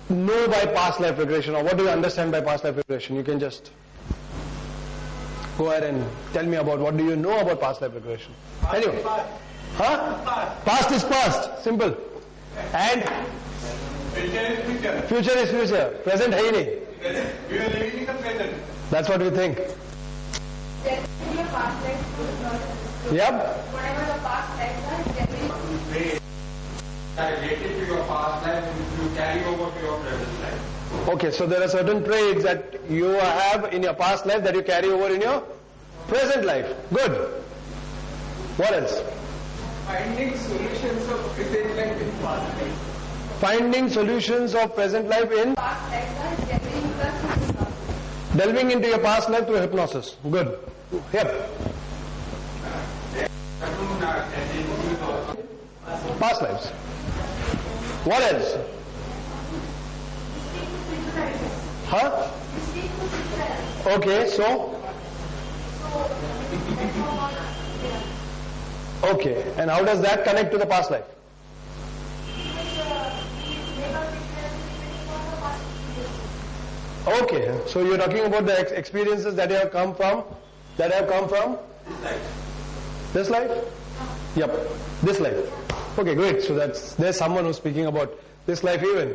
know by past life regression, or what do you understand by past life regression? You can just go ahead and tell me about what do you know about past life regression. Anyway. Huh? Past is past. Simple. And? Future is future. Present hai nahi. We are living in the present. That's what we think. Yep. Whatever the past lives are related to your past life, you carry over to your present life. Okay, so there are certain traits that you have in your past life that you carry over in your present life. Good. What else? Finding solutions of present life in past life. Finding solutions of present life in Past lives are hypnosis. delving into your past life through hypnosis. Good. Yep. Past lives. What else? Huh? Okay, so? Okay, and how does that connect to the past life? Okay, so you're talking about the experiences that have come from this life? Yep, this life. Okay, great. So there's someone who's speaking about this life even.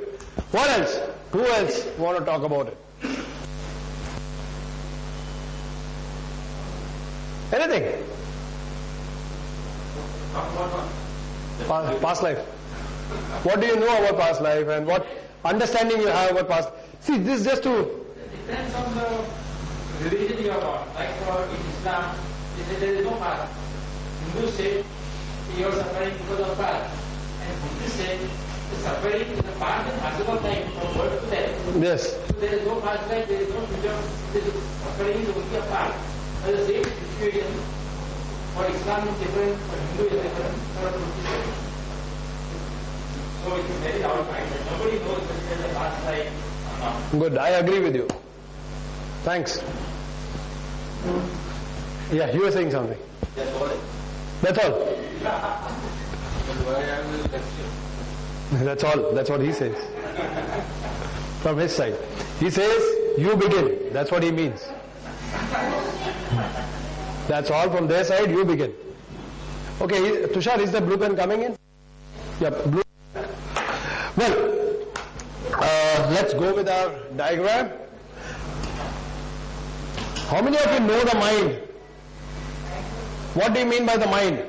What else? Who else want to talk about it? Anything? Past life. What do you know about past life and what understanding you have about past? See, this is just to... It depends on the religion you are on. Like for in Islam, there is no past. Hindus say you are suffering because of past. And Buddhists say the suffering is a past and possible time from birth to death. Yes. So there is no past life, there is no future. Suffering is only a past. But the same situation for Islam is different, for Hindu is different, for Buddhist is different. So it is very outlined. Nobody knows whether there is a past life or not. Good, I agree with you. Thanks. Yeah, you were saying something. That's all. That's all. That's what he says. From his side. He says, you begin. That's what he means. That's all from their side, you begin. Okay, Tushar, is the blue pen coming in? Yep, blue. Well, let's go with our diagram. How many of you know the mind? What do you mean by the mind?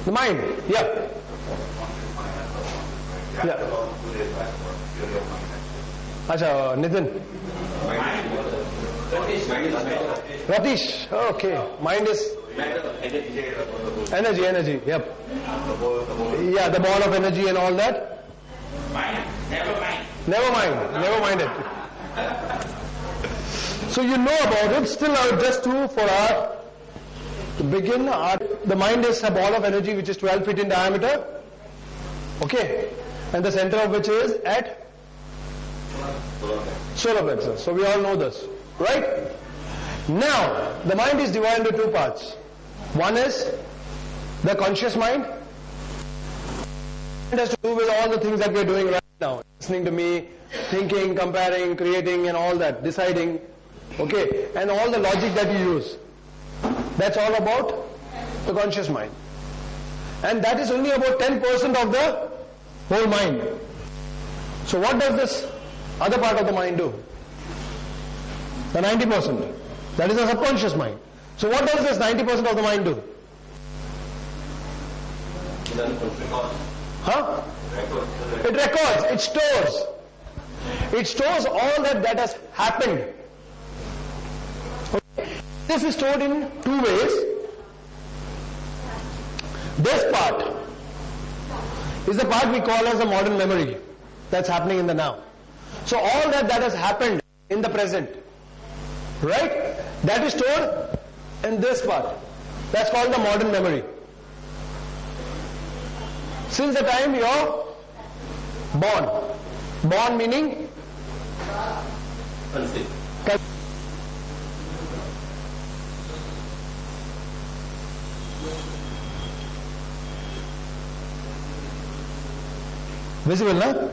The mind, yeah. Yeah. Acha, Nitin. Ratish, okay. Mind is energy, yep. Yeah, the ball of energy and all that. Mind, never mind. Never mind it. So you know about it, still just to begin, the mind is a ball of energy which is 12 feet in diameter. Okay. And the center of which is at solar plexus. So we all know this. Right? Now, the mind is divided into two parts. One is the conscious mind. It has to do with all the things that we are doing right now. Listening to me, thinking, comparing, creating and all that, deciding. Okay? And all the logic that you use. That's all about the conscious mind. And that is only about 10% of the whole mind. So what does this other part of the mind do? The 90%. That is the subconscious mind. So what does this 90% of the mind do? Huh? It records, it stores. It stores all that has happened. Okay. This is stored in two ways. This part is the part we call as the modern memory. That's happening in the now. So all that has happened in the present, right? That is stored in this part. That's called the modern memory. Since the time you're born. Born meaning? Visible, na?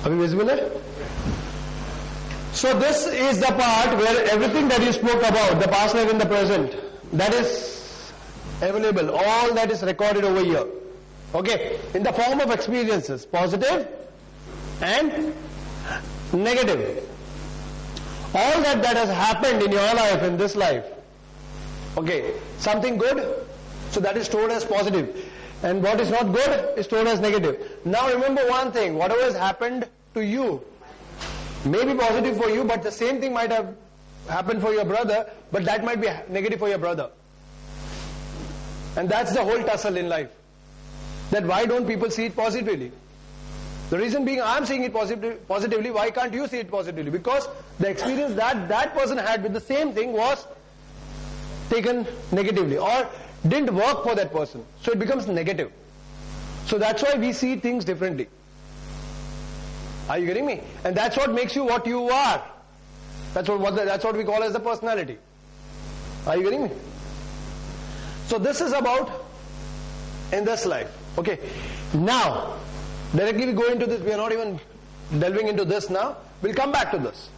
Are we visible? Eh? So this is the part where everything that you spoke about, the past life and the present, that is available. All that is recorded over here. Okay? In the form of experiences, positive and negative. All that has happened in your life, in this life. Okay? Something good, so that is stored as positive. And what is not good is stored as negative. Now remember one thing, whatever has happened to you may be positive for you, but the same thing might have happened for your brother, but that might be negative for your brother. And that's the whole tussle in life. That why don't people see it positively? The reason being, I'm seeing it positively, why can't you see it positively? Because the experience that person had with the same thing was taken negatively or didn't work for that person. So it becomes negative. So that's why we see things differently. Are you getting me? And that's what makes you what you are. That's what we call as the personality. Are you getting me? So this is about in this life. Okay. Now, directly we go into this. We are not even delving into this now. We'll come back to this.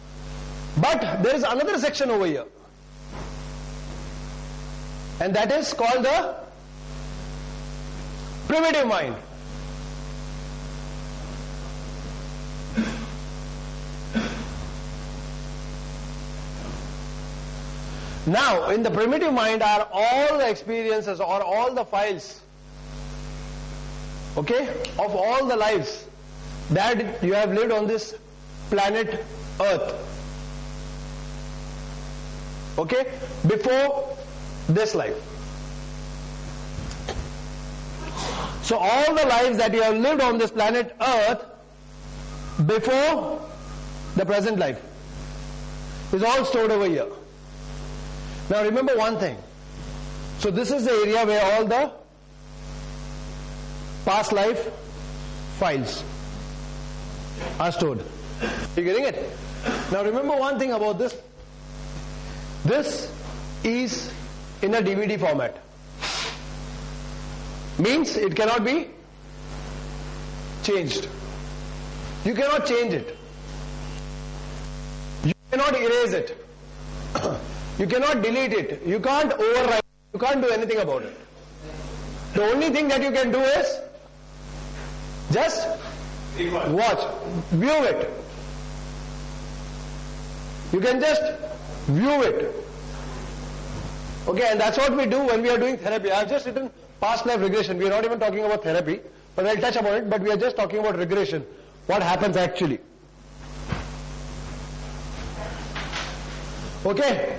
But there is another section over here. And that is called the primitive mind. Now, in the primitive mind are all the experiences or all the files, okay, of all the lives that you have lived on this planet Earth, okay, before this life. So all the lives that you have lived on this planet Earth before the present life is all stored over here. Now remember one thing. So this is the area where all the past life files are stored. You getting it? Now remember one thing about this. This is in a DVD format. Means it cannot be changed. You cannot change it. You cannot erase it. You cannot delete it. You can't overwrite. You can't do anything about it. The only thing that you can do is just watch, view it. You can just view it. Okay, and that's what we do when we are doing therapy. I have just written past life regression. We are not even talking about therapy, but I'll touch upon it, but we are just talking about regression. What happens actually. Okay.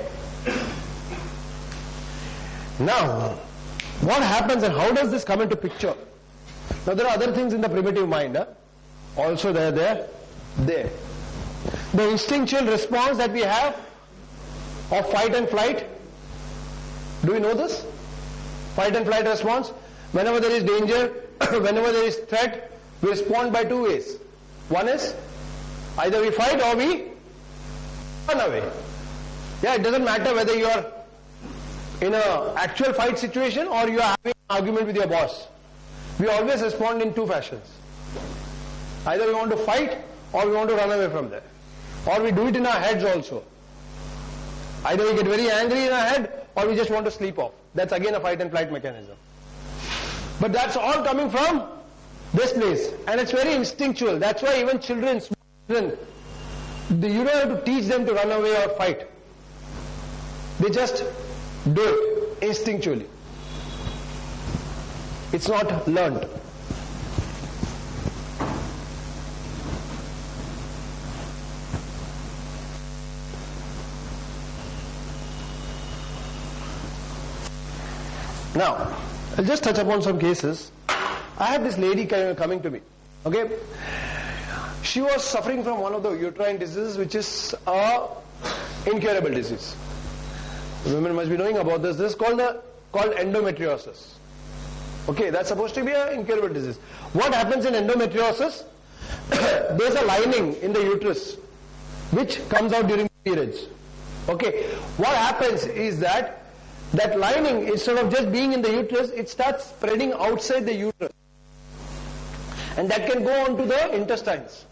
Now, what happens and how does this come into picture? Now there are other things in the primitive mind. Also there. The instinctual response that we have of fight and flight. Do you know this? Fight and flight response. Whenever there is danger, whenever there is threat, we respond by two ways. One is either we fight or we run away. Yeah, it doesn't matter whether you are in an actual fight situation or you are having an argument with your boss. We always respond in two fashions. Either we want to fight or we want to run away from there. Or we do it in our heads also. Either we get very angry in our head or we just want to sleep off. That's again a fight and flight mechanism. But that's all coming from this place. And it's very instinctual. That's why even children, small children, you don't have to teach them to run away or fight. They just do it instinctually. It's not learned. Now, I'll just touch upon some cases. I had this lady coming to me. Okay? She was suffering from one of the uterine diseases, which is a incurable disease. Women must be knowing about this. This is called endometriosis. Okay, that's supposed to be an incurable disease. What happens in endometriosis? There's a lining in the uterus which comes out during periods. Okay, what happens is that that lining, instead of just being in the uterus, it starts spreading outside the uterus. And that can go on to the intestines.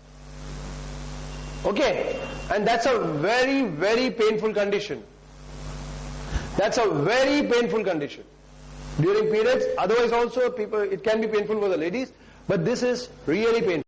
Okay? And that's a very, very painful condition. That's a very painful condition. During periods, otherwise also people, it can be painful for the ladies, but this is really painful.